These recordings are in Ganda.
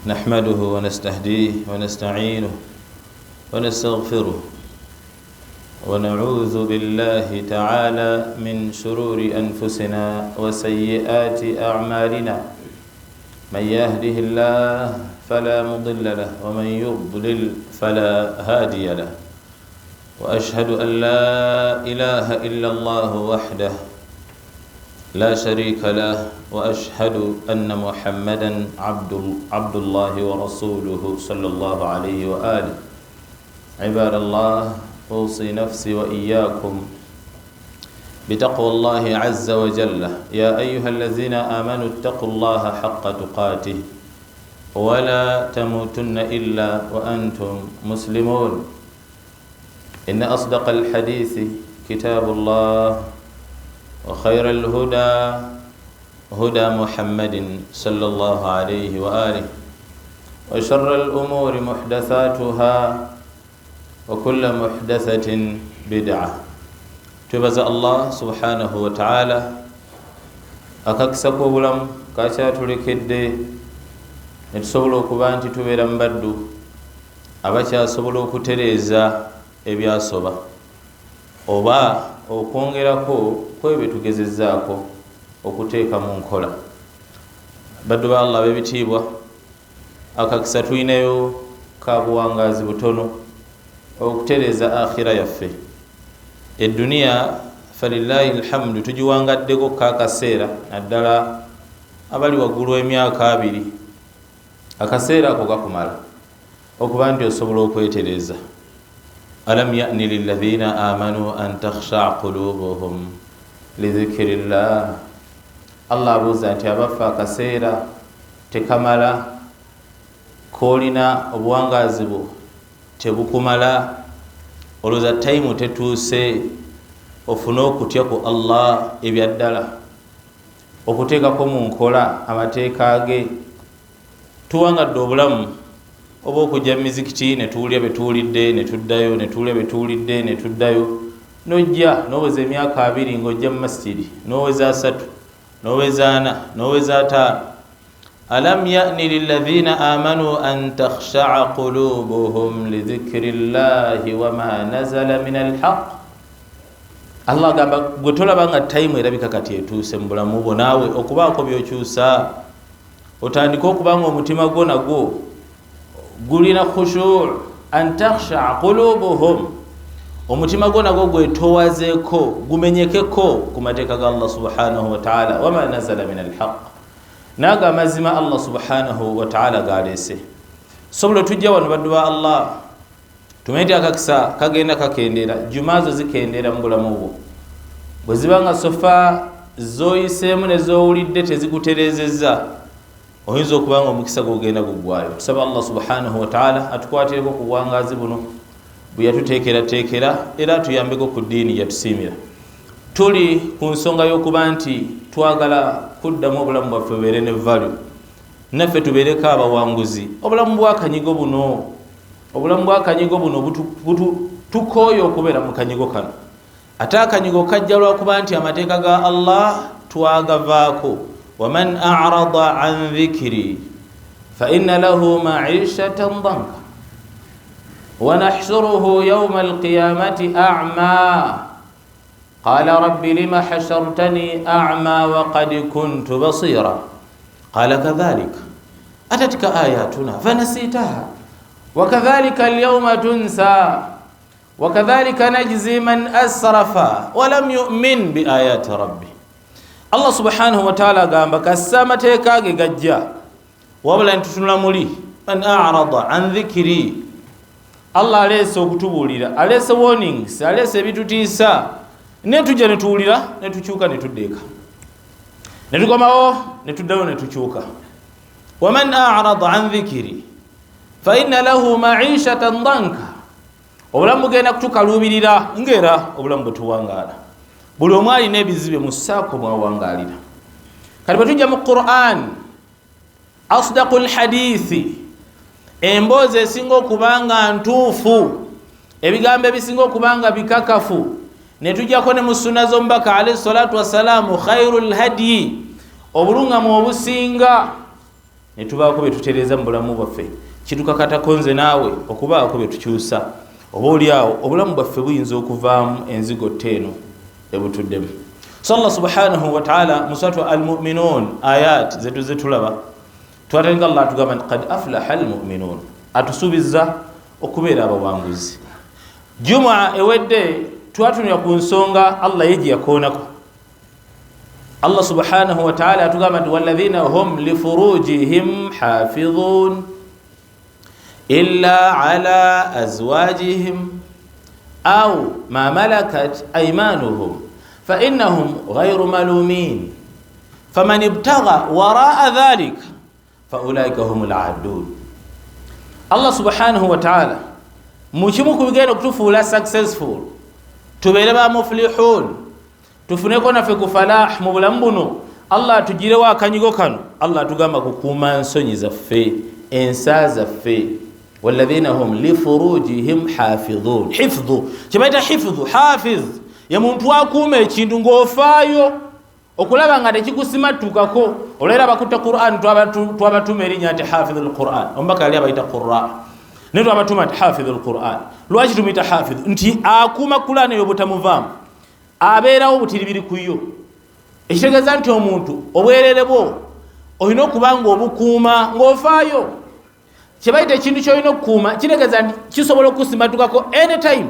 نحمده ونستهديه ونستعينه ونستغفره ونعوذ بالله تعالى من شرور أنفسنا وسيئات أعمالنا من يهده الله فلا مضل له ومن يضلل فلا هادي له وأشهد أن لا إله إلا الله وحده لا شريك له وأشهد أن محمدا عبد الله ورسوله صلى الله عليه وآله عباد الله أوصي نفسي وإياكم بتقوى الله عز وجل يا أيها الذين آمنوا اتقوا الله حق تقاته ولا تموتن إلا وأنتم مسلمون إن أصدق الحديث كتاب الله وخير الهدى هدى محمد صلى الله عليه وآله وشر الأمور محدثاتها وكل محدثة بدعة تبزأ الله سبحانه وتعالى أكاكسكو بلم كاشاتو لكده نتسولو كبانتي تبيرا مبدو أباشا سولو كتريزا إبيا صبا oba okwongerako kwebyo tugezezzaako okuteeka mu nkola. Baddu ba Allah b'ebitiibwa, akakisa tulineyo ka buwangazi butono okutereeza akhira yaffe. Edduniya falillahi alhamdu tugiwangaddeko kaakaseera, naddala abali waggulu emyaka 2 akaseera ako gakumala okuba nti osobola okwetereeza. ألم يأن للذين آمنوا أن تخشع قلوبهم لذكر الله الله بوزانتي أبفا كسيرا تكملا كولنا أبوانغازبو تبكملا ولوزا تايمو تتوسي ofuno kutyako Allah ebyaddala okuteekako mu nkola amateeka ge. Tuwangadde obulamu oba okujja mizikiti ne tuwulya bye tuwulidde ne tuddayo, ne tuwulya bye tuwulidde ne tuddayo, n'ojja n'oweza emyaka 2 ng'ojja mu Masjid, n'oweza 3, n'oweza 4, n'oweza 5. alam ya'ni lilladhina amanu an takhsha'a qulubuhum li dhikrillahi wama nazala min alhaq. Allah gamba gwe tolabanga time erabika kati etuuse mu bulamu bwo naawe okubaako by'okyusa, otandika okubanga omutima gwo nagwo gulina khushu' an takhsha qulubuhum, omutima gwo nagwo gwetowazeeko gumenyekeko ku mateeka ga Allah subhanahu wa ta'ala wama nazala min alhaq, naga amazima Allah subhanahu wa ta'ala galeese. Sobola tujja wano baddu ba Allah tumenti akakisa kagenda kakendera, jumazo zikendera mu bulamu bwo, bwe zibanga sofa zoyiseemu ne zowulidde tezikutereezezza, oyinza okubanga omukisa gogenda gugwayo. Tusaba Allah subhanahu wa ta'ala atukwatireko ku bwangazi buno bwe yatuteekerateekera era tuyambeko ku ddiini yatusiimira. Tuli ku nsonga y'okuba nti twagala kuddamu obulamu bwaffe bubeere ne value, naffe tubeereko abawanguzi. Obulamu bw'akanyigo buno tukooye okubeera mu kanyigo kano, ate akanyigo kajja lwakuba nti amateeka ga Allah twagavaako. ومن أعرض عن ذكري فإن له معيشة ضنكا ونحشره يوم القيامة أعمى قال رب لم حشرتني أعمى وقد كنت بصيرا قال كذلك أتتك آياتنا فنسيتها وكذلك اليوم تنسى وكذلك نجزي من أسرف ولم يؤمن بآيات ربه. Allah subhanahu wa ta'ala gamba kassa mateeka ge gajja wabula ntutunula muli man a'rada an dhikri. Allah aleese okutubuulira, aleese warnings, aleese ebitutiisa, ne tujja ne tuwulira ne tukyuka ne tuddeeka, ne tukomawo ne tuddayo ne tukyuka. wa man a'rada an dhikri fa inna lahu ma'ishatan danka, obulamu bugenda kutukaluubirira ng'era obulamu bwe tuwangaala. Buli omu alina ebizibe musaako mwawangaalira. Kati bwe tujja mu Qur'an, asdaqul hadithi, emboozi esinga okubanga ntuufu, ebigambo ebisinga okubanga bikakafu, ne tujjako ne mu sunna z'omubaka alayhi salatu wassalamu khairul hadyi, obulungamu obusinga ne tubaako bye tutereeza mu bulamu bwaffe kitukakatako nze naawe okubaako bye tukyusa oba oliawo obulamu bwaffe buyinza okuvaamu enzigo eno ebutuddemu. So Allah subhanahu wa ta'ala mu suratu al-mu'minun ayat zetu zetulaba twatandika Allah atugamba nti qad aflaha al-mu'minun, atusuubiza okubeera abawanguzi. Jumaa ewedde twatunira ku nsonga Allah ye gye yakoonako. Allah subhanahu wa ta'ala atugamba nti walladhina hum li furujihim hafidhun illa ala azwajihim aw ma malakat aymanuhum fa innahum ghayru malumin faman ibtagha wara'a dhalik fa ulaika humul aadun. Allah subhanahu wa ta'ala mukimu kubigenda kutufuula successful, tubeere ba muflihun, tufuneko naffe ku falah mu bulamu buno. Allah atugirewo akanyigo kano. Allah atugamba kukuuma nsonyi zaffe, ensa zaffe. walladhina hum li furujihim hafidhun. Hifdhu kibaita hifdhu, hafiz ye muntu akuuma ekintu ng'ofaayo okulaba nga tekikusimattukako. Olera bakutta Qur'an twabatuma erinnya nti hafidhul Qur'an, omubaka yali abayita Qur'a ne twabatuma nti hafidhul Qur'an. Lwaki tumuyita hafidh? Nti akuuma Qur'an eyo butamuvaamu, abeerawo butiribiri ku yo. Ekitegeeza nti omuntu obwerere bwo olina okuba ng'obukuuma ng'ofaayo. Kyebayita ekintu ky'olina okukuuma kitegeeza nti kisobola okusimattukako anytime.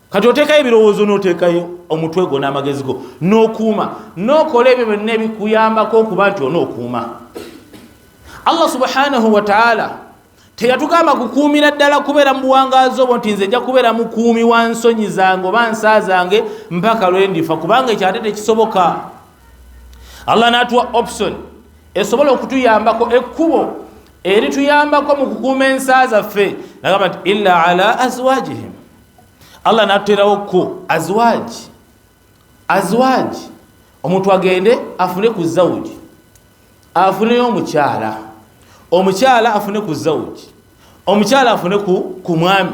Kati oteekayo ebirowoozo n'oteekayo omutwe gwo n'amagezi go n'okuuma n'okola ebyo byonna ebikuyambako okuba nti onookuuma. Allah subhanahu wa ta'ala teyatugamba kukuumira ddala kubeera mu buwangaazi obwo nti nze nja kubeera mukuumi wa nsonyi zange oba nsa zange mpaka lwe ndifa, kubanga ekyo ate tekisoboka. Allah n'atuwa option esobola okutuyambako, ekkubo erituyambako mu kukuuma ensa zaffe. Nagamba nti illa ala azwajihim. Allah natuterawo ko azwaji, omuntu agende afune ku zawuji, afuneyo omukyala, omukyala afune ku zawuji, omukyala afune ku mwami,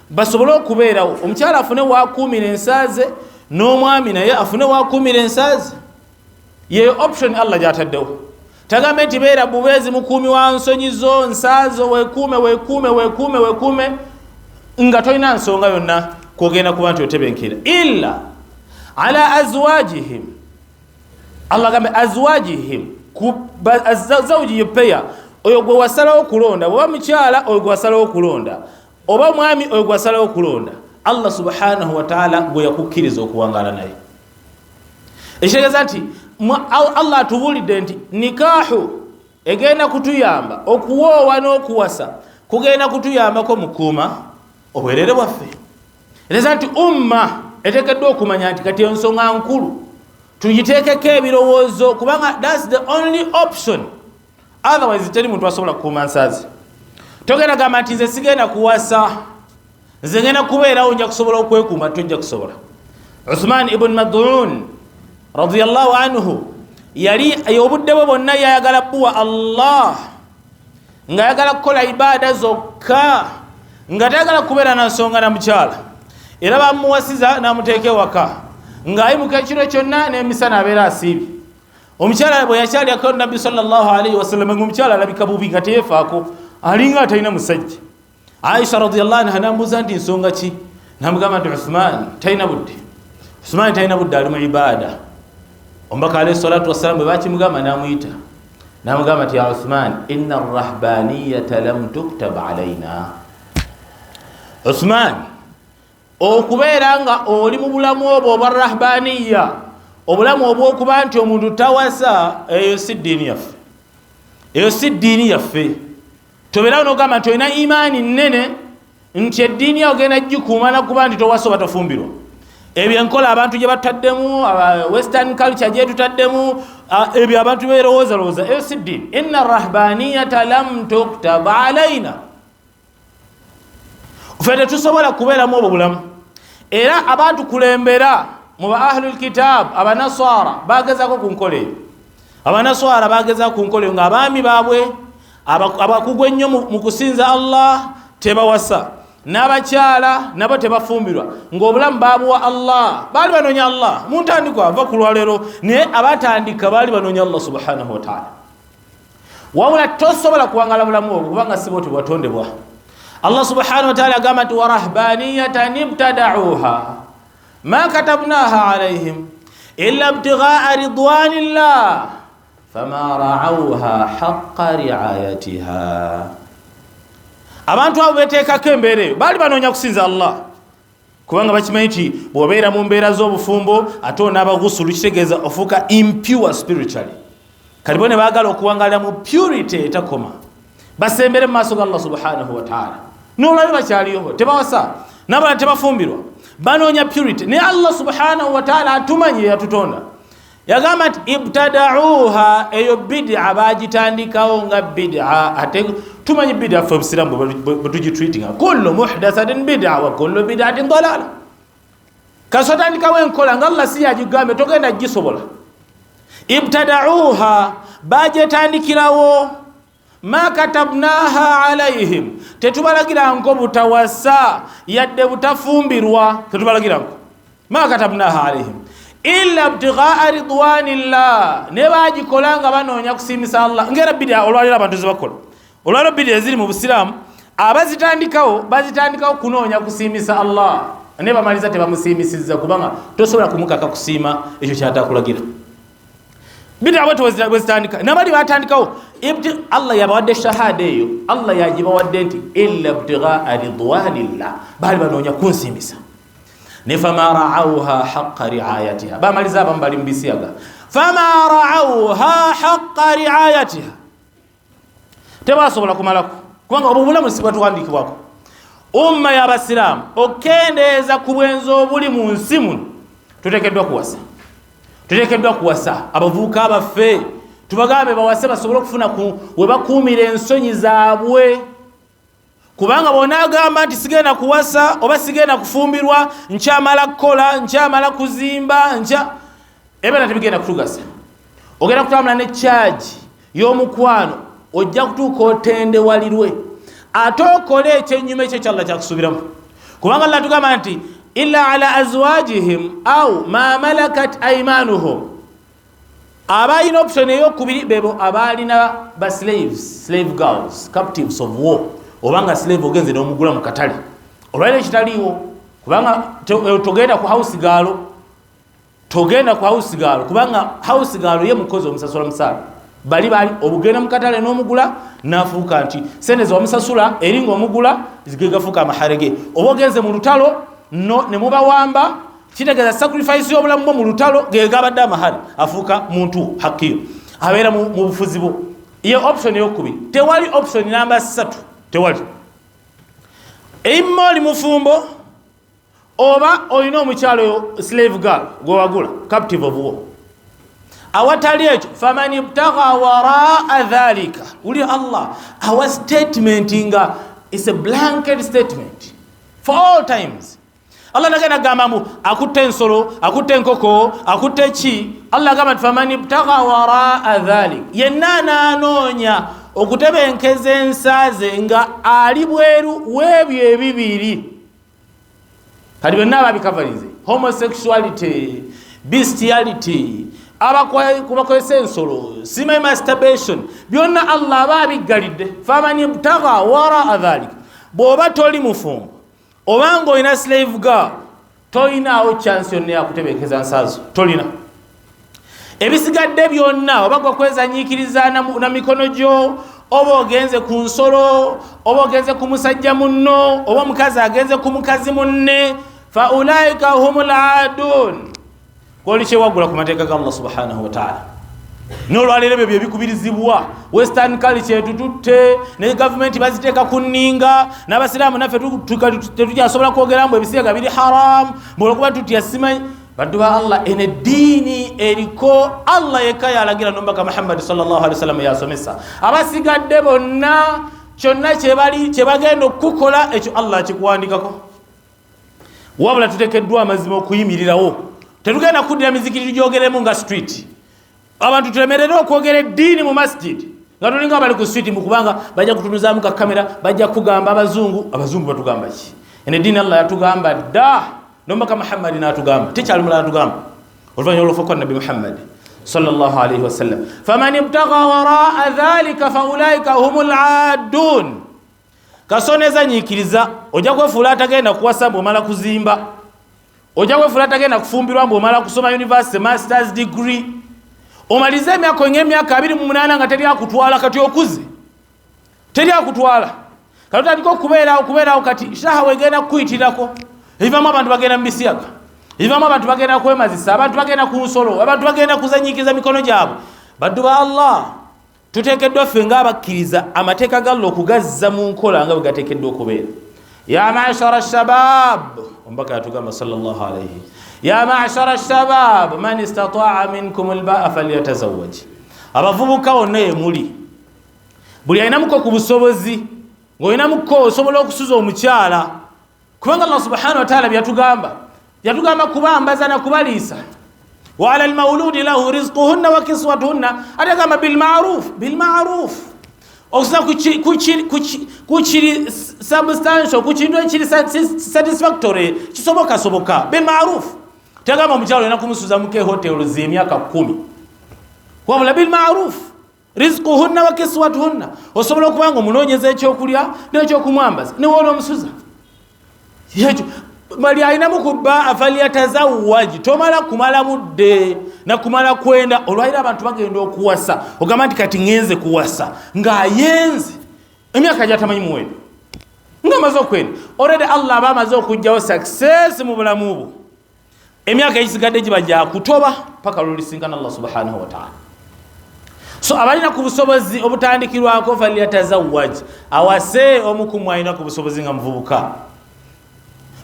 basobole okubeerawo. Omukyala afune wakuumira ensaaze, n'omwami naye afune wakuumira ensaaze. Yeyo option Allah gyataddewo. Tagambe nti beera bubeezi mukuumi wa nsonyi zo, nsaazo, weekuume nga tolina nsonga yonna kwogenda kuba nti otebenkera. Illa ala azwajihim. Allah gambe azwajihim, zawuji yepeya oyo gwe wasalawo okulonda, oba mukyala oyo gwe wasalawo okulonda, oba mwami oyo gwe wasalawo okulonda. Allah subhanahu wa ta'ala gwe yakukkiriza okuwangaala naye. Ekitegeeza nti Allah atubuulidde nti nikahu egenda kutuyamba, okuwoowa n'okuwasa kugenda kutuyambako mukuuma obwerere bwaffe. Etegeeza nti umma eteekeddwa okumanya nti kati ensonga nkulu tugiteekeko ebirowoozo, kubanga that's the only option. Otherwise teri muntu asobola kukuuma nsaazi. Togenda gamba nti nze sigenda kuwasa, nze ngenda kubeerawo nja kusobola okwekuuma, tojja kusobola. Uthman ibn Mad'un radiyallahu anhu yali obudde bwe bwonna yayagala buwa Allah, nga yagala kukola ibaada zokka, nga tayagala kubeera na nsonga na mukyala. Era bamuwasiza n'amuteeka ewaka, ng'ayimuka ekiro kyonna n'emisana abeera asiibye. Omukyala bwe yakyalyako Nabbi sallallahu alayhi wa sallam, ng'omukyala alabika bubi nga teyeefaako, alinga atalina musajja. Aisha radiyallahu anha n'amubuuza nti nsonga ki? N'amugamba nti Uthman talina budde, Uthman talina budde, ali mu ibaada. Omubaka alayhi salatu wassalam bwe bakimugamba n'amuyita n'amugamba nti ya Uthman, inna arrahbaniyata lam tuktab alayna. Uthman, okubeera nga oli mu bulamu obwo obwa rahbaniya, obulamu obw'okuba nti omuntu tawasa, eyo si ddiini yaffe, eyo si ddiini yaffe. Tobeerawo n'ogamba nti olina imaani nnene nti eddiini yawe ogenda gikuuma nakuba nti towasa oba tofumbirwa. Ebyo enkola abantu gye bataddemu, western culture gye tutaddemu, ebyo abantu beerowoozalowooza, eyo si ddiini. Inna arrahbaniyata lam tuktab alayna. Ffe tetusobola kubeeramu obwo bulamu. Era abantu kulembera mu ba ahlul kitab, abanaswara bagezaako ku nkola eyo. Abanaswara bagezaako ku nkola eyo ng'abaami baabwe abakugu ennyo mu kusinza Allah tebawasa, n'abakyala nabo tebafumbirwa, ng'obulamu baabuwa Allah. Baali banoonya Allah mu ntandikwa ava ku lwaleero, naye abatandika baali banoonya Allah subhanahu wa ta'ala. wawula tosobola kuwangala bulamu obwo kubanga siboti bwatondebwa. Allah subhanahu wa ta'ala agamba nti warahbaniyatan ibtada'uha ma katabnaha alayhim illa ibtigha'a ridwanillah fama ra'awha haqqa ri'ayatiha. Abantu abo beteekako embeera baali banoonya kusinza Allah kubanga bakimanyi nti bw'obeera mu mbeera z'obufumbo ate onaaba ghusulu kitegeeza ofuuka impure spiritually. Kalibo ne baagala okuwangalira mu purity etakoma basembere mu maaso ga Allah subhanahu wa ta'ala. N'olwali bakyaliyo tebawasa n'abalala tebafumbirwa banoonya purity. Ne Allah subhanahu wa ta'ala atumanyi yatutonda yagamba nti ibtada'uha, eyo bid'a bagitandikawo nga bid'a. Ate tumanyi bid'a ffe Obusiraamu bwe tugitreatinga kullu muhdathatin bid'a wa kullu bid'atin dalala. Kasotandikawo enkola nga Allah si yagigambe togenda gisobola. Ibtada'uha bajetandikirawo ma katabnaha alayhim, tetubalagira ngo butawasa yadde butafumbirwa, tetubalagira ngo ma katabnaha alayhim illa ibtigha'a ridwanillah. Ne bagikolanga banoonya kusimisa Allah. Ngera bid'a olwalira abantu zibakola olwaliro bid'a eziri mu Busiraamu abazitandikawo bazitandikawo kunoonya kusimisa Allah ne bamaliza tebamusimisizza kubanga tosobola kumukaka kusiima ekyo kyatakulagira. Bid'a watu wazitandika nabali batandikawo Allah yabawadde shahada eyo Allah yagibawadde nti illa ibtigha'a ridwanillah, bali banoonya kunsimisa. Ne fama ra'awha haqqa ri'ayatiha, bamaliza bambali mbisiyaga fama ra'awha haqqa ri'ayatiha, tebasobola kumalako kubanga obulamu sibwatuwandikibwako. Umma y'Abasiraamu okendeeza ku bwenzi obuli mu nsi muno tuteekeddwa kuwasa abavubuka abaffe tubagambe bawase basobole okufuna we bakuumira ensonyi zaabwe. Kubanga bonaagamba nti sigenda kuwasa oba sigenda kufumbirwa nkyamala kukola nkyamala kuzimba ebyo tebigenda kutugasa. Ogenda kutambula ne charge y'omukwano ojja kutuuka otendewalirwe ate okole ekyennyuma ekyo kyalla kyakusuubiramu. Kubanga Allah tugamba nti illa ala azwajihim au ma malakat aymanuhum, abalina option ey'okubiri bebo abalina ba slave girls, captives of war, obanga slave ogenze n'omugula mu katale olwaliro ekitaliiwo. Kubanga togenda ku house girl kubanga house girl ye mukozi omusasula musaala bali obugenda mu katale n'omugula nafuuka nti sente z'omusasula eringa omugula zigegafuuka amaharege. Oba ogenze mu lutalo ne mubawamba kitegeeza sacrifice y'obulamu bwo mu lutalo gegabadde amahari afuuka muntu hakiyo abeera mu bufuzi bwo. Ye option ey'okubiri. Tewali option namba 3, tewali. Imma oli mufumbo oba olina omukyalo slave girl gwewagula captive of war. Awatali ekyo faman ibtagha waraa dhalika, uli Allah our statement nga is a blanket statement for all times. Allah nagenda gamba akutte ensolo akutte enkoko akutte ki. Allah gamba faman ibtagha waraa dhalik, yenna nanoonya okutebenkeza ensaaze nga ali bweru w'ebyo ebibiri. Kati byonna ababikavalize homosexuality, bestiality, kubakozesa ensolo, sima masturbation, byonna Allah ababigalidde. faman ibtagha waraa dhalik, bw'oba toli mufumbo obanga olina slave girl tolinaawo chance yonna yakutebenkeza nsaazo, tolina. Ebisigadde byonna oba gwe kwezanyiikiriza na mikono gyo, oba ogenze ku nsolo, oba ogenze ku musajja munno, oba omukazi agenze ku mukazi munne, fa ulaika humul aadun, kwoli kyewagula ku mateeka ga Allah subhanahu wa ta'ala. N'olwaliro ebyo byebikubirizibwa western culture etututte ne government baziteeka ku nninga n'Abasiraamu naffe tetujjasobola kwogeramu ebisiyaga biri haram olwokuba tutya simanyi. Baddu ba Allah ene ddiini eriko Allah yekka yalagira n'omubaka Muhammad sallallahu alaihi wasallam yasomesa. Abasigadde bonna kyonna kye bagenda okukola ekyo Allah kikuwandikako. Wabula tuteekeddwa amazima okuyimirirawo. Tetugenda kuddira mizikiti gyogeremu nga street. Abantu tulemerera okwogera eddiini mu masjid nga tulinga bali ku street mukubanga bajja kutunuzaamu ka kamera bajja kugamba abazungu batugamba ki? Ene eddiini Allah yatugamba dda n'omubaka Muhammad n'atugamba tekyali mulala atugamba oluvannyuma olw'okufa kwa Nabi Muhammad sallallahu alayhi wasallam faman ibtagha waraa dhalika faulaika humul aadun kasoneza nyikiriza ojja kwefuula atagenda kuwasa bw'omala kuzimba ojja kwefuula atagenda kufumbirwa bw'omala kusoma university masters degree omalize emyaka ng'emyaka 28 nga teri akutwala kati okuze teri akutwala kati otandika okubeerawo kati shahawe egenda kukuyitirako ebivamu abantu bagenda mu bisiyaga ebivamu abantu bagenda kwemazisa abantu bagenda ku nsolo abantu bagenda kuzanyikiza mikono gyabwe baddu ba Allah tuteekeddwa ffe ng'abakkiriza amateeka ga Allah okugazza mu nkola nga bwe gateekeddwa okubeera ya ma'shara shabab ombaka yatugamba sallallahu alayhi ya ma'shara shabab man istata'a minkum al-ba'a falyatazawwaj abavubuka wonna emuli buli ayinamuko ku busobozi ng'oyinamuko osobola okusuza omukyala kubanga Allah subhanahu wa ta'ala yatugamba kubambaza na kubaliisa wa 'ala al-mawludi lahu rizquhunna wa kiswatuhunna atagamba bil ma'ruf okusa kuchiri substantial kuchindwa chiri satisfactory kisoboka bil ma'ruf tagama omukyalo ena kumusuza muke hotel z'emyaka 10 wabula bil ma'ruf rizquhunna wa kiswatuhunna osobola okubanga omunoonyeza ekyokulya n'ekyokumwambaza ne woona omusuza yejo bali ayinamu kubba afaliyatazawwaj tomala kumala mudde na kumala kwenda olwaira abantu bagenda okuwasa ogamba nti kati ngenze kuwasa ng'ayenze emyaka gyatamanyi muwendo ng'amaze okwenda already Allah aba amaze okugyawo success mu bulamu bwo emyaka egisigadde giba gya kutoba paka lulisinkana Allah subhanahu wa ta'ala so abalina ku busobozi obutandikirwako faliyatazawwaj awase omukumu alina ku busobozi nga muvubuka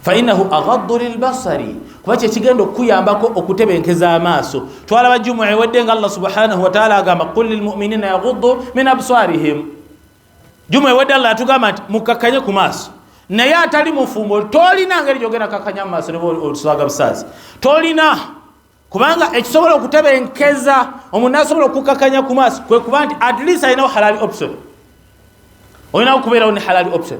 fainahu aghaddu lilbasari kuba kyekigenda okuyambako okutebenkeza amaaso twalaba jumu'a ewedde nga Allah subhanahu wa ta'ala agamba qul lilmu'minina yaghuddu min absarihim jumu'a ewedde Allah atugamba nti mukakkanye ku maaso naye atali mufumbo tolina ngeri gyogenda kakkanya mu maaso ne oluswaga busaazi tolina kubanga ekisobola okutebenkeza omuntu asobola okukakkanya ku maaso kwe kuba nti at least alinawo halal option olinawo okubeerawo ne halal option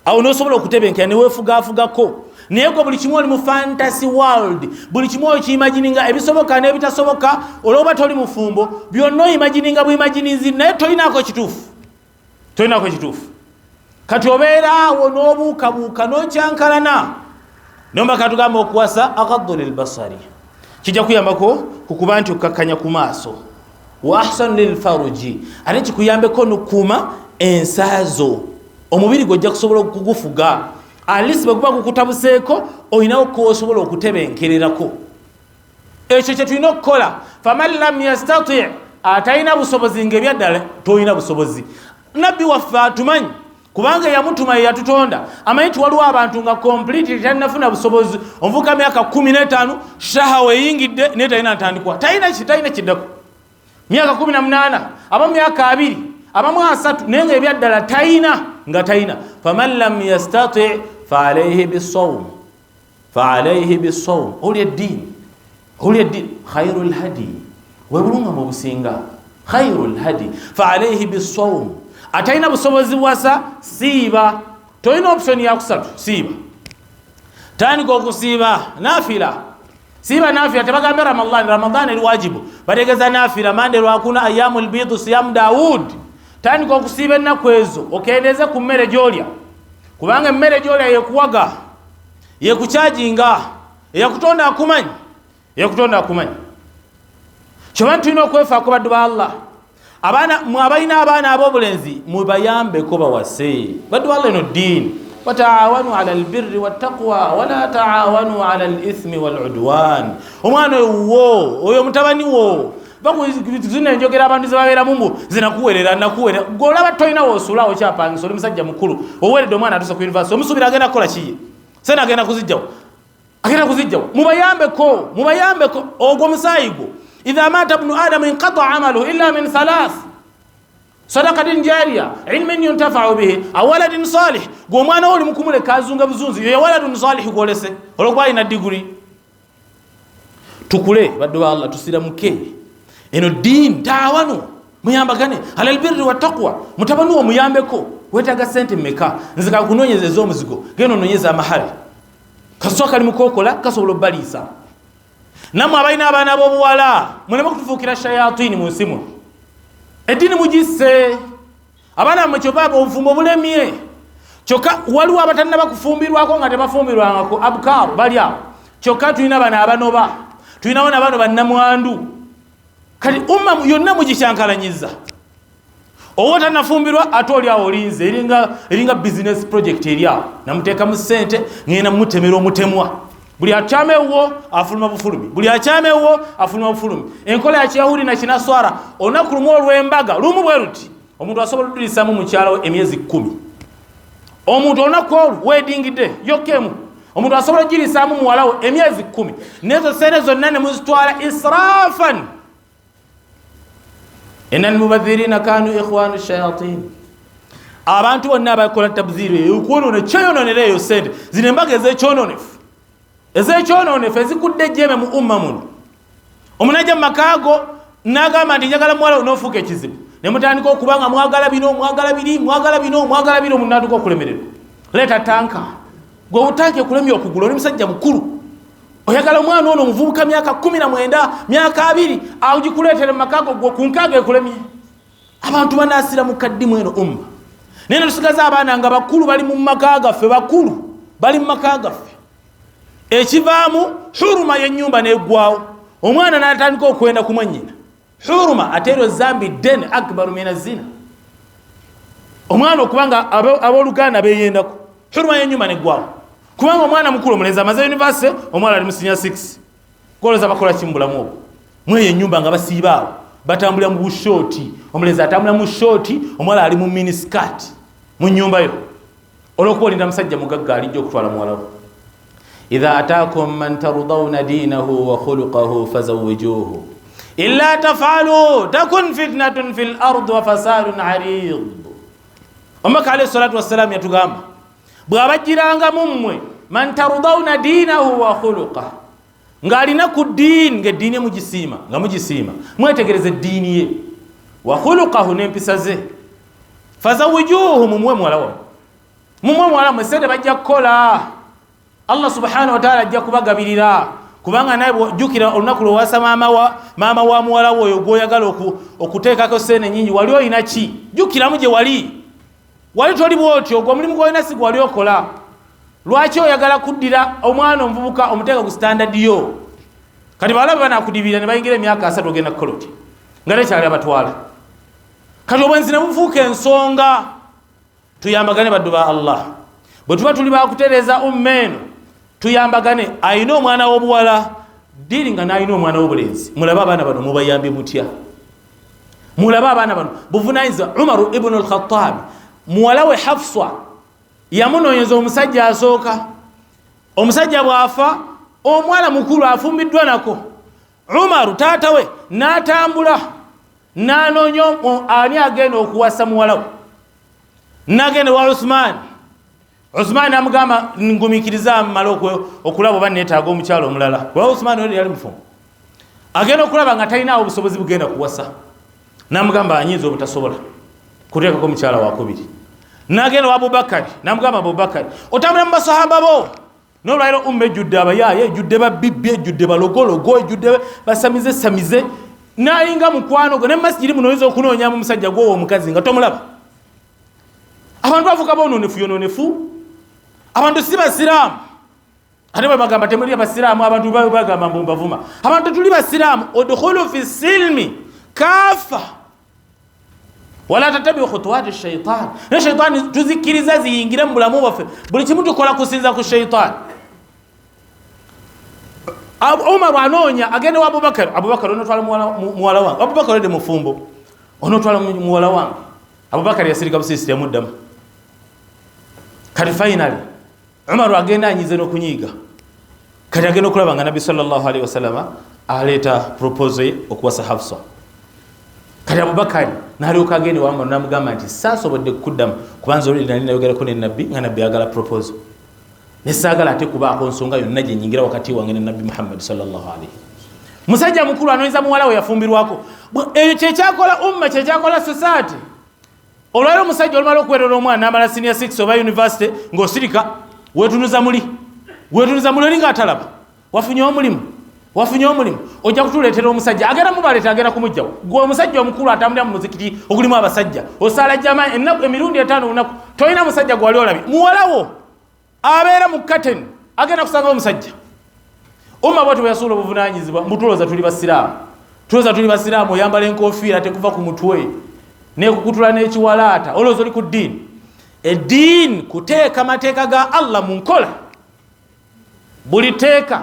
awo nosobola okutebenkera ne weefugafugako naye gwe buli kimu oli mu fantasy world buli kimu okiimagininga ebisoboka n'ebitasoboka olwoba toli mufumbo byonna oyimagininga buyimaginizi naye tolinaako kituufu kati obeeraawo n'obuukabuuka n'okyankalana nomba katugamba okuwasa aghaddu lilbasari kijja kuyambako kukuba nti okukakkanya ku maaso wa ahsanu lilfaruji ate kikuyambeko nokukuuma ensaazo omubiri gojja kusobola okugufuga alisi bwe guba gukutabuseeko olinawo koosobola okutebenkererako ekyo kye tulina okukola faman lam yastati atalina busobozi ng'ebyaddala tolina busobozi nabbi waffe atumanyi kubanga yamutuma yatutonda amanyi ti waliwo abantu nga completely talinafuna busobozi omuvuka myaka 15 shahawe eyingidde naye talina ntandikwa talina kiddako myaka 18 abamu myaka 2 abamu 3 naye nga ebyaddala talina faman lam yastati faalayhi bisawm oli eddiini khairul hadi webulunga mu businga khairul hadi faalayhi bisawm atalina busobozi wasa siiba tolina option ya kusatu siiba tandika okusiiba nafila siiba nafila tebagambye ramadan eri wajibu bategeza nafila mande lwakuna ayamul bidu siyamu Daud tandika okusiiba ennaku ezo okendeze ku mmere gy'olya kubanga emmere gy'olya yekuwaga yekukyajinga eyakutonda akumanyi kyoba tulina okwefaako baddu ba Allah abalina abaana ab'obulenzi mubayambeko bawase baddu ba Allah eno ddiini wataawanu ala albirri wattaqwa wala taawanu ala alithmi waludwan omwana oyo mutabani wo zino enjogera abantu zebabeera mumbu zinakuwerera golaba tolina woosulawo kyapangisa oli musajja mukulu oweredde omwana atuuse ku university omusubira agenda kukola kiye sena agenda kuzijjawo mubayambeko ogwo musaayi gwo idha mata ibnu adam inqata amaluhu illa min thalath sadaqatin jariya ilmin yuntafa'u bihi aw waladin salih gwo omwana oli mukumuleka azunga buzunzi yo waladun salih gwolese olwokuba alina diguri tukule baddu ba Allah tusiramuke eno dini taawanu muyambagane alal birri wattaqwa mutabanu omuyambeko wetaga sente mmeka nzika kunonyeza omuzigo geno nonyeza amahali kasoka kali mukokola kasobola baliisa namwe abalina abaana b'obuwala muleme kutufuukira shayatini mu nsi muno. Eddiini mugisse abaana mmwe kyokka obufumbo bulemye kyokka waliwo abatannaba kufumbirwako nga tebafumbirwangako abukaaru bali awo kyokka tulina bano abanoba tulinawo nabano bannamwandu kati umma yonna mugikyankalanyiza owo tannafumbirwa ate oli awo olinze eringa business project eri awo namuteeka mu ssente ngenda mutemera omutemwa buli akyamewo afuluma bufulumi buli akyamewo afuluma bufulumi enkola ya kiyahudi na kinaswara olunaku lumu olw'embaga lumu bwe luti omuntu asobola okudulisaamu mukyalawo emyezi 10 omuntu olunaku olwo wedding day yokkemu omuntu asobola okugirisaamu muwalawo emyezi 10 nezo sente zonna ne muzitwala israfan innal mubadhirina kanu ikhwanu shayatin. Abantu bonna abakola tabziri okwonoona kyeyononera eyo sente zino embaga ez'ekyononefu ezikudde ejjeme mu umma muno. Omuntu ajja mu makaago n'agamba nti njagala muwala n'ofuuka ekizibu ne mutandika okubanga mwagala bino mwagala biri mwagala bino mwagala bino omuntu n'atuuka okulemererwa. Leeta tanka gwe obutanka ekulemya okugula oli musajja mukulu oyagala omwana ono omuvubuka myaka 19 myaka 2 agikuleetere mu makaago gwe ku nkaaga ekulemye. Abantu banaasira mu kaddimu eno umma naye tusigaza abaana nga bakulu bali mu maka gaffe bakulu bali mu maka gaffe ekivaamu huruma y'ennyumba n'eggwawo omwana n'atandika okwenda ku mwannyina huruma ateero zambi den akbaru mina zina omwana okubanga abooluganda beeyendako huruma y'ennyumba n'eggwawo kubanga omwana mukulu omulenzi amaze university omwana ali mu senior 6 koleza bakola kimbulamu obwo mweyo ennyumba nga basiibaawo batambulira mu bushoti omulenzi atambula mu shoti omwana ali mu miniskirt mu nyumba yo olwokuba olinda musajja mugagga alijja okutwala muwalawo. idha ataakum man tardawna dinahu wa khuluqahu fazawwijuhu illa taf'alu takun fitnatun fil ardi wa fasadun arid. Omubaka alayhi salatu wassalam yatugamba bw'abajjiranga mummwe man tardawna dinahu wa khuluqahu ng'alina ku ddiini ng'eddiini mugisiima nga mugisiima mwetegereze eddiini ye wa khuluqahu n'empisa ze fazawwijuhu mumuwe muwala mwe sente bajja kukola Allah subhanahu wa ta'ala ajja kubagabirira kubanga naye jjukira olunaku lwowasa maama wa muwala wo oyo gw'oyagala okuteekako sente nnyingi wali olina ki jjukiramu gye wali toli bwotyo gwe omulimu gw'olina si gwe wali okola. Lwaki oyagala kuddira omwana omuvubuka omuteeka ku standard yo kati bawala banakudibira ne bayingira emyaka 3 ogenda kukoloti nga tekyali abatwala kati obwenzi ne bufuuka ensonga. Tuyambagane baddu ba Allah bwe tuba tuli bakutereeza ummeeno tuyambagane ayina omwana w'obuwala diri nga n'ayina omwana w'obulenzi mulabe abaana bano mubayambe mutya mulabe abaana bano buvunaanyizibwa. Umaru ibn al-Khattab muwala we Hafsa yamunoonyeza omusajja asooka omusajja bw'afa omwana mukulu afumbiddwa nako Umaru taata we n'atambula n'anoonya ani agenda okuwasa muwala we n'agenda wa Usman amugamba ngumikiriza amala okulaba oba neetaaga omukyalo omulala kuba Usman oli yali mufumbo agenda okulaba nga talinaawo obusobozi bugenda kuwasa n'amugamba anyinza obutasobola kuteekako omukyala wakubiri n'agenda wa Abubakari n'amugamba Abubakari otambula mu basahaba bo n'olwaliro umma ejjudde abayaaye ejjudde babibbi ejjudde balogologo ejjudde basamize n'ayinga mukwano gwe ne masjidi muno oyinza okunoonyamu omusajja gwowo omukazi nga tomulaba. Abantu bavuga bonoonefu abantu si basiraamu ate bwe bagamba temuli abasiraamu abantu bagamba mbavuma abantu tuli basiraamu udkhulu fi silmi kafa wala tatabi'u khutuwati shaitan ne shaitan tuzikiriza ziyingire mu bulamu bwaffe buli kimu tukola kusinza ku shaitan. Umaru anoonya agenda wa Abubakar onotwala muwala wange Abubakar ode mufumbo onotwala muwala wange Abubakar yasirika busisi yamuddamu kati finally Umaru agenda anyize n'okunyiiga kati agenda okulaba nga Nabbi sallallahu alaihi wasallam aleeta proposal okuwasa Hafsa kati Abubakar n'alyoka agenda wa Umaru n'amugamba nti saasobodde kuddamu kubanza oli nali nayogerako ne Nabbi nga Nabbi agala proposal nesaagala ate kubaako nsonga yonna gye nyingira wakati wange ne Nabbi Muhammad sallallahu alaihi. Musajja mukulu anoonyeza muwala we yafumbirwako ekyo kyekyakola umma kyekyakola society. Olwali omusajja olumala okuwerera omwana n'amala senior 6 oba university ng'osirika weetunuza muli oli ng'atalaba wafunye omulimu wafunye omulimu ojja kutuleetera omusajja agenda mubaleeta agenda kumugjawo gwe omusajja omukulu atambulira mu muzikiti ogulimu abasajja osala jama emirundi 5 lunaku tolina musajja gwali olabye muwalawo abeera mu katen agenda kusanga omusajja umma bwatu bweyasuula obuvunanyizibwa mbutuloza tuli basiraamu oyambala enkofiira tekuva ku mutwe nekukutula n'ekiwalaata olowooza oli ku ddiini eddiini kuteeka mateeka ga Allah mu nkola buli teeka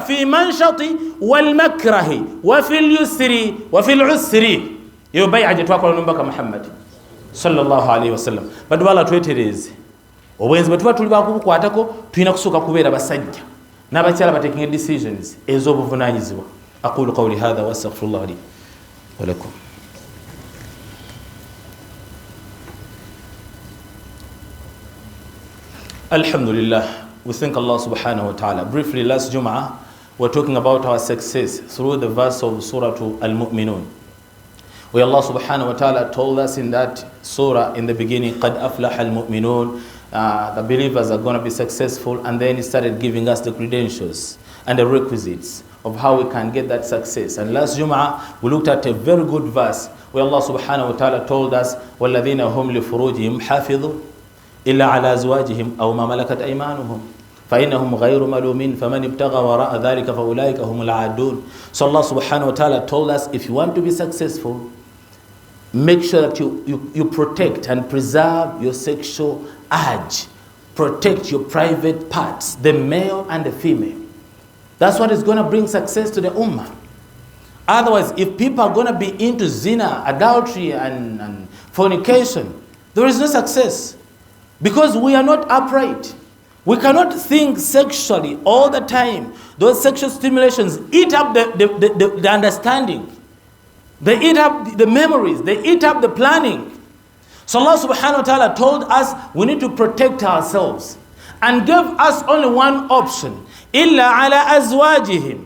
fi manshati walmakrahi wa fi lyusri wa fi lusri eyo bai'a gye twakola n'omubaka Muhammad sallallahu alaihi wasallam badu bala twetereze obwenzi bwe tuba tuli bakubukwatako tulina kusooka kubeera basajja n'abakyala batekinga decisions ez'obuvunanyizibwa. aqulu qawli hadha wa astaghfirullah li wa lakum. Alhamdulillah, we thank Allah subhanahu wa ta'ala. Briefly, last Jum'ah, we're talking about our success through the verse of Surah Al-Mu'minun, where Allah subhanahu wa ta'ala told us in that surah in the beginning, قَدْ أَفْلَحَ الْمُؤْمِنُونَ, the believers are going to be successful, and then He started giving us the credentials and the requisites of how we can get that success. And last Jum'ah, we looked at a very good verse where Allah subhanahu wa ta'ala told us, وَالَّذِينَ هُمْ لِفُرُوجِهِمْ حَافِظُونَ إلا على أزواجهم أو ما ملكت أيمانهم فإنهم غير ملومين فمن ابتغى وراء ذلك فأولئك هم العادون. So Allah subhanahu wa ta'ala told us, if you want to be successful, make sure that you protect and preserve your sexual urge. Protect your private parts, the male and the female. That's what is going to bring success to the ummah. Otherwise, if people are going to be into zina, adultery and fornication, there is no success. Because we are not upright. We cannot think sexually all the time. Those sexual stimulations eat up the understanding. They eat up the memories. They eat up the planning. So Allah subhanahu wa ta'ala told us we need to protect ourselves and gave us only one option. إِلَّا عَلَىٰ أَزْوَاجِهِمْ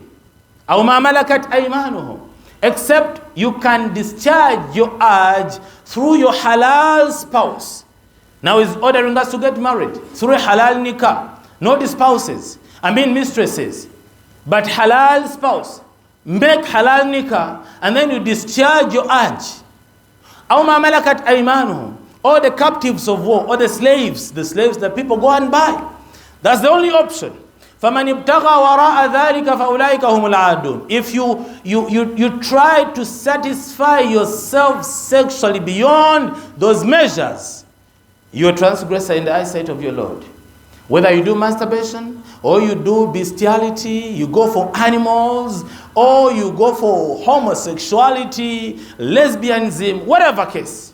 أَوْ مَا مَلَكَتْ أَيْمَانُهُمْ. Except you can discharge your urge through your halal spouse. Now He's ordering us to get married through a halal nikah, not spouses, mistresses, but halal spouse. Make halal nikah and then you discharge your urge. أَوْ مَا مَلَكَتْ أَيْمَانُهُمْ, or the captives of war, or the slaves that people go and buy. That's the only option. فَمَنِ ابْتَغَى وَرَاءَ ذَلِكَ فَأُولَٰئِكَ هُمُ الْعَادُونَ. If you try to satisfy yourself sexually beyond those measures, you're a transgressor in the eyesight of your Lord. Whether you do masturbation, or you do bestiality, you go for animals, or you go for homosexuality, lesbianism, whatever case.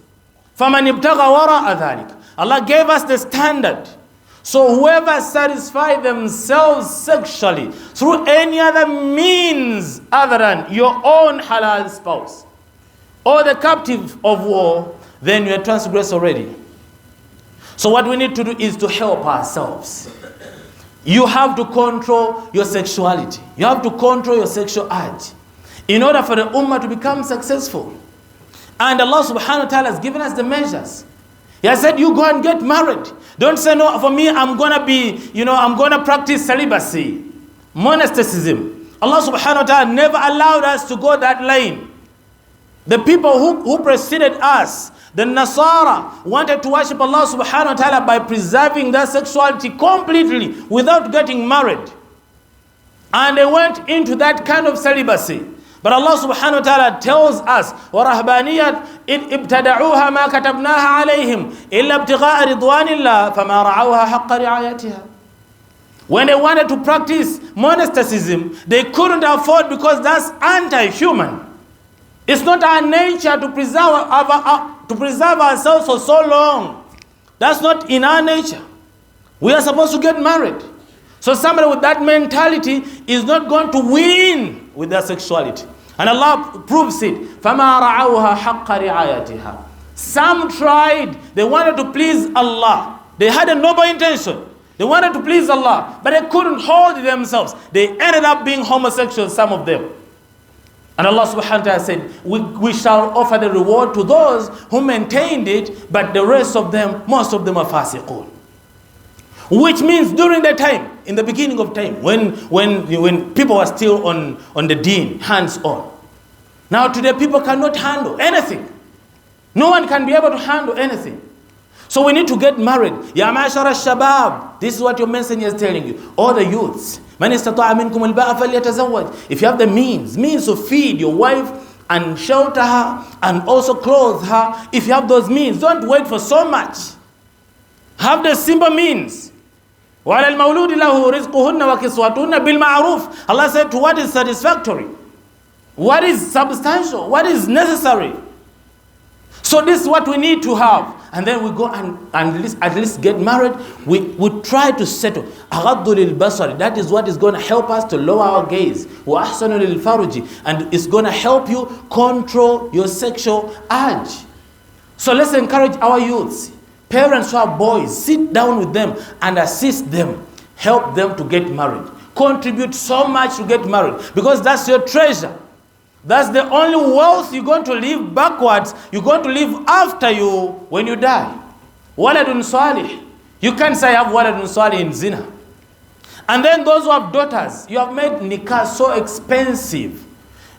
فَمَنِ ابْتَغَى وَرَاءَ ذَلِكَ. Allah gave us the standard. So whoever satisfies themselves sexually through any other means other than your own halal spouse, or the captive of war, then you're a transgressor already. So what we need to do is to help ourselves. You have to control your sexuality. You have to control your sexual urge in order for the ummah to become successful. And Allah subhanahu wa ta'ala has given us the measures. He has said, you go and get married. Don't say, no, for me, I'm going to practice celibacy, monasticism. Allah subhanahu wa ta'ala never allowed us to go that lane. The people who preceded us, the Nasara, wanted to worship Allah subhanahu wa ta'ala by preserving their sexuality completely without getting married. And they went into that kind of celibacy. But Allah subhanahu wa ta'ala tells us, وَرَهْبَانِيَّةً إِذْ ابْتَدَعُوهَا مَا كَتَبْنَاهَا عَلَيْهِمْ إِلَّا ابْتِغَاءَ رِضْوَانِ اللَّهِ فَمَا رَعَوْهَا حَقَّ رِعَايَتِهَا. When they wanted to practice monasticism, they couldn't afford because that's anti-human. It's not our nature to preserve ourselves for so long. That's not in our nature. We are supposed to get married. So somebody with that mentality is not going to win with their sexuality. And Allah proves it. فَمَا رَعَوْهَا حَقَّ رِعَايَتِهَا. Some tried. They wanted to please Allah. They had a noble intention. They wanted to please Allah. But they couldn't hold themselves. They ended up being homosexual, some of them. And Allah subhanahu wa ta'ala said, we shall offer the reward to those who maintained it, but the rest of them, most of them are fasiqun. Which means during the time, in the beginning of time, when people were still on the deen, hands on. Now today people cannot handle anything. No one can be able to handle anything. So we need to get married. Ya ma'ashara shabab. This is what your messenger is telling you. All the youths. Man istata'a minkum al-ba'a falyatazawwaj. If you have the means to feed your wife and shelter her and also clothe her, if you have those means, don't wait for so much. Have the simple means. وَعَلَى الْمَوْلُودِ لَهُ رِزْقُهُنَّ وَكِسْوَتُهُنَّ بِالْمَعْرُوفِ. Allah said, to what is satisfactory? What is substantial? What is necessary? So this is what we need to have. And then we go and at least get married. We try to settle. أَغَضُّ لِلْبَصَرِ. That is what is going to help us to lower our gaze. وَأَحْسَنُ لِلْفَرُجِ. And it's going to help you control your sexual urge. So let's encourage our youths. Parents who have boys, sit down with them and assist them. Help them to get married. Contribute so much to get married. Because that's your treasure. That's the only wealth you're going to leave backwards. You're going to leave after you when you die. Waladun salih. You can't say I have waladun salih in zina. And then those who have daughters, you have made nikah so expensive.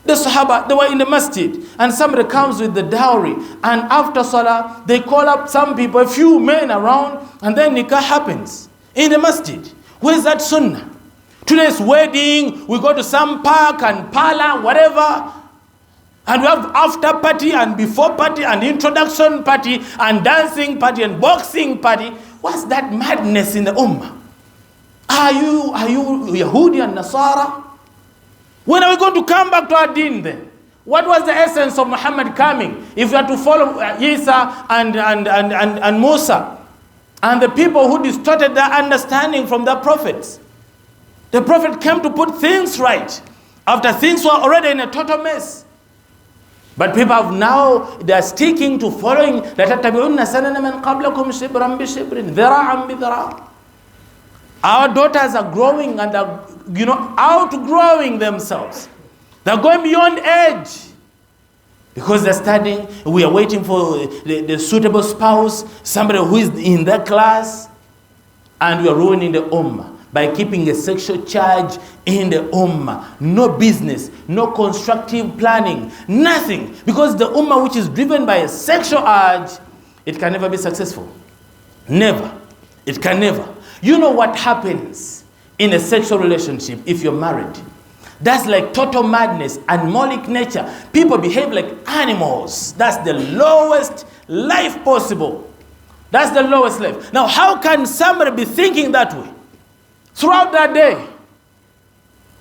The Sahaba, they were in the masjid, and somebody comes with the dowry, and after salah, they call up some people, a few men around, and then nikah happens in the masjid. Where's that sunnah? Today's wedding, we go to some park and parlor, whatever, and we have after party and before party and introduction party and dancing party and boxing party. What's that madness in the ummah? Are you Yahudi and Nasara? When are we going to come back to our deen then? What was the essence of Muhammad coming? If we are to follow Isa and Musa and the people who distorted their understanding from the prophets. The prophet came to put things right after things were already in a total mess. But people have now, they are sticking to following لَتَتَّبِعُنَّ سَنَنَ مَنْ قَبْلَكُمْ شِبْرًا بِشِبْرٍ ذِرَاعًا بِذِرَاعٍ. Our daughters are growing and are, outgrowing themselves. They're going beyond age. Because they're studying, we are waiting for the suitable spouse, somebody who is in that class. And we are ruining the ummah by keeping a sexual charge in the ummah. No business, no constructive planning, nothing. Because the ummah which is driven by a sexual urge, it can never be successful. Never. It can never. You know what happens in a sexual relationship if you're married? That's like total madness, animalic nature. People behave like animals. That's the lowest life possible. That's the lowest life. Now, how can somebody be thinking that way throughout that day?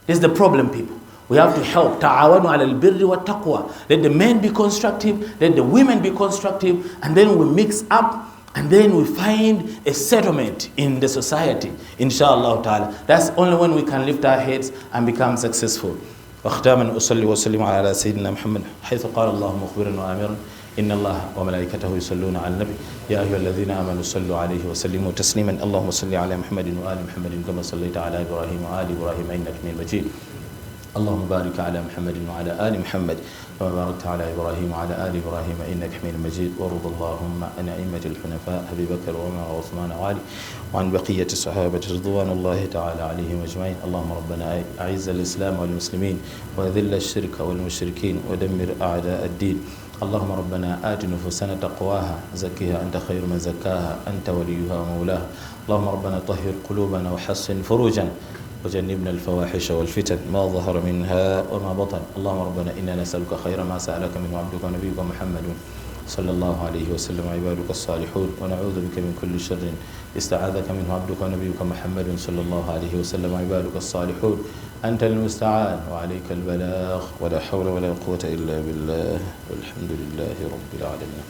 This is the problem, people. We have to help. Ta'awanu ala al-birri wa taqwa. Let the men be constructive. Let the women be constructive. And then we mix up. And then we find a settlement in the society, inshallah ta'ala. That's only when we can lift our heads and become successful. وختاما أصلي وسلم على سيدنا محمد حيث قال الله مخبرا وآمرا إن الله وملائكته يصلون على النبي يا أيها الذين آمنوا صلوا عليه وسلموا تسليما اللهم صل على محمد وآل محمد كما صليت على إبراهيم وآل إبراهيم إنك حميد مجيد اللهم بارك على محمد وعلى آل محمد كما باركت على إبراهيم وعلى آل إبراهيم إنك حميد مجيد وارض اللهم عن أئمة الحنفاء أبي بكر وعمر وعثمان وعلي وعن بقية الصحابة رضوان الله تعالى عليهم أجمعين اللهم ربنا أعز الإسلام والمسلمين وذل الشرك والمشركين ودمر أعداء الدين اللهم ربنا آت نفوسنا تقواها زكها أنت خير من زكاها أنت وليها ومولاها اللهم ربنا طهر قلوبنا وحسن فروجنا وجنبنا الفواحش والفتن ما ظهر منها وما بطن اللهم ربنا إنا نسألك خير ما سألك منه عبدك ونبيك محمد صلى الله عليه وسلم عبادك الصالحون ونعوذ بك من كل شر استعاذك منه عبدك ونبيك محمد صلى الله عليه وسلم عبادك الصالحون أنت المستعان وعليك البلاغ ولا حول ولا قوة إلا بالله والحمد لله رب العالمين.